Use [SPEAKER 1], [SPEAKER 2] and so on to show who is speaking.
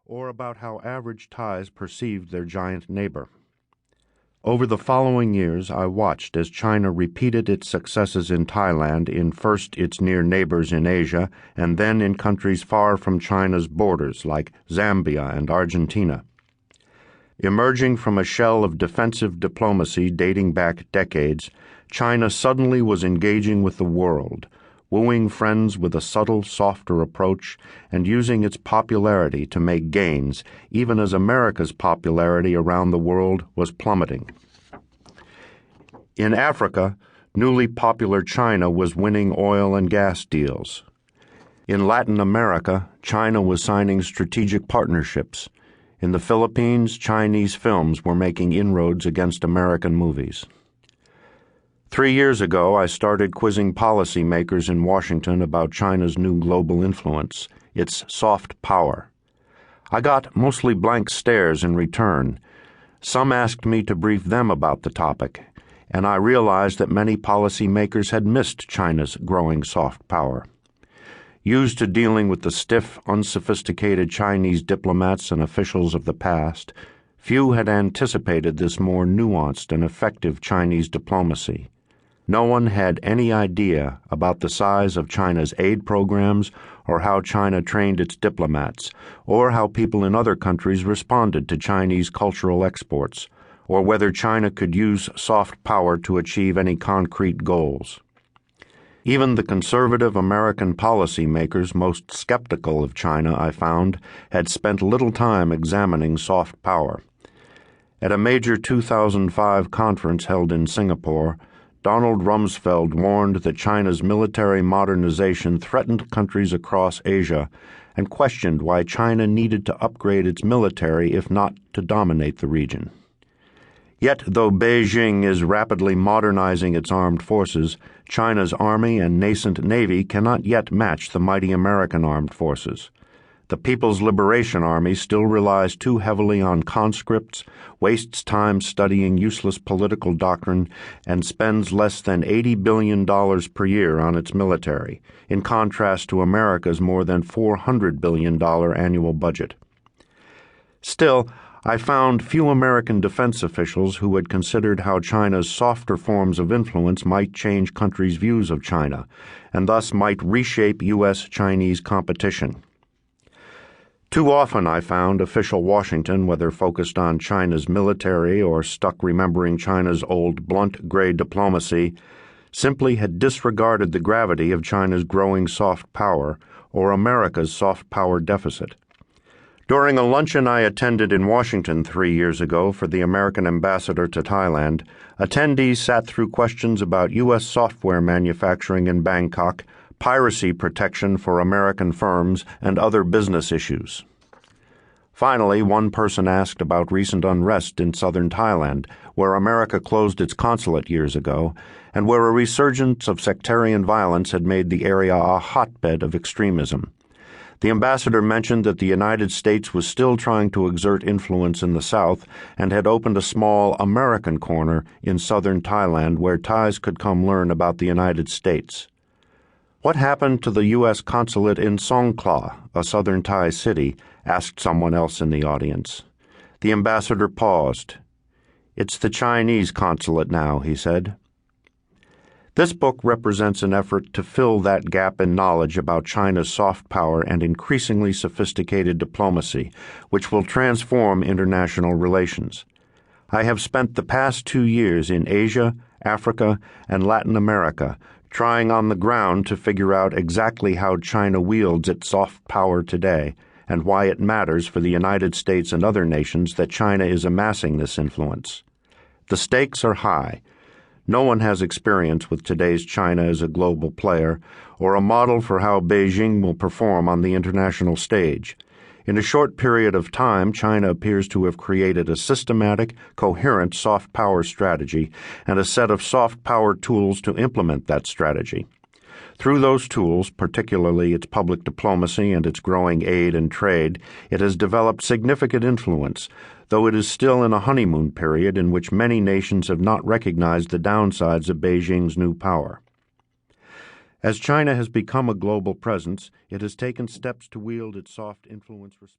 [SPEAKER 1] or about how average Thais perceived their giant neighbor. Over the following years, I watched as China repeated its successes in Thailand in first its near neighbors in Asia and then in countries far from China's borders like Zambia and Argentina. Emerging from a shell of defensive diplomacy dating back decades, China suddenly was engaging with the world, wooing friends with a subtle, softer approach, and using its popularity to make gains, even as America's popularity around the world was plummeting. In Africa, newly popular China was winning oil and gas deals. In Latin America, China was signing strategic partnerships. In the Philippines, Chinese films were making inroads against American movies. 3 years ago, I started quizzing policymakers in Washington about China's new global influence, its soft power. I got mostly blank stares in return. Some asked me to brief them about the topic, and I realized that many policymakers had missed China's growing soft power. Used to dealing with the stiff, unsophisticated Chinese diplomats and officials of the past, few had anticipated this more nuanced and effective Chinese diplomacy. No one had any idea about the size of China's aid programs or how China trained its diplomats, or how people in other countries responded to Chinese cultural exports, or whether China could use soft power to achieve any concrete goals. Even the conservative American policymakers most skeptical of China, I found, had spent little time examining soft power. At a major 2005 conference held in Singapore, Donald Rumsfeld warned that China's military modernization threatened countries across Asia and questioned why China needed to upgrade its military if not to dominate the region. Yet, though Beijing is rapidly modernizing its armed forces, China's army and nascent navy cannot yet match the mighty American armed forces. The People's Liberation Army still relies too heavily on conscripts, wastes time studying useless political doctrine, and spends less than $80 billion per year on its military, in contrast to America's more than $400 billion annual budget. Still, I found few American defense officials who had considered how China's softer forms of influence might change countries' views of China, and thus might reshape U.S.-Chinese competition. Too often, I found, official Washington, whether focused on China's military or stuck remembering China's old blunt gray diplomacy, simply had disregarded the gravity of China's growing soft power or America's soft power deficit. During a luncheon I attended in Washington 3 years ago for the American ambassador to Thailand, attendees sat through questions about U.S. software manufacturing in Bangkok, piracy protection for American firms, and other business issues. Finally, one person asked about recent unrest in southern Thailand, where America closed its consulate years ago, and where a resurgence of sectarian violence had made the area a hotbed of extremism. The ambassador mentioned that the United States was still trying to exert influence in the South and had opened a small American corner in southern Thailand where Thais could come learn about the United States. "What happened to the U.S. consulate in Songkhla, a southern Thai city?" asked someone else in the audience. The ambassador paused. "It's the Chinese consulate now," he said. This book represents an effort to fill that gap in knowledge about China's soft power and increasingly sophisticated diplomacy, which will transform international relations. I have spent the past 2 years in Asia, Africa, and Latin America, trying on the ground to figure out exactly how China wields its soft power today and why it matters for the United States and other nations that China is amassing this influence. The stakes are high. No one has experience with today's China as a global player or a model for how Beijing will perform on the international stage. In a short period of time, China appears to have created a systematic, coherent soft power strategy and a set of soft power tools to implement that strategy. Through those tools, particularly its public diplomacy and its growing aid and trade, it has developed significant influence, though it is still in a honeymoon period in which many nations have not recognized the downsides of Beijing's new power. As China has become a global presence, it has taken steps to wield its soft influence responsibly.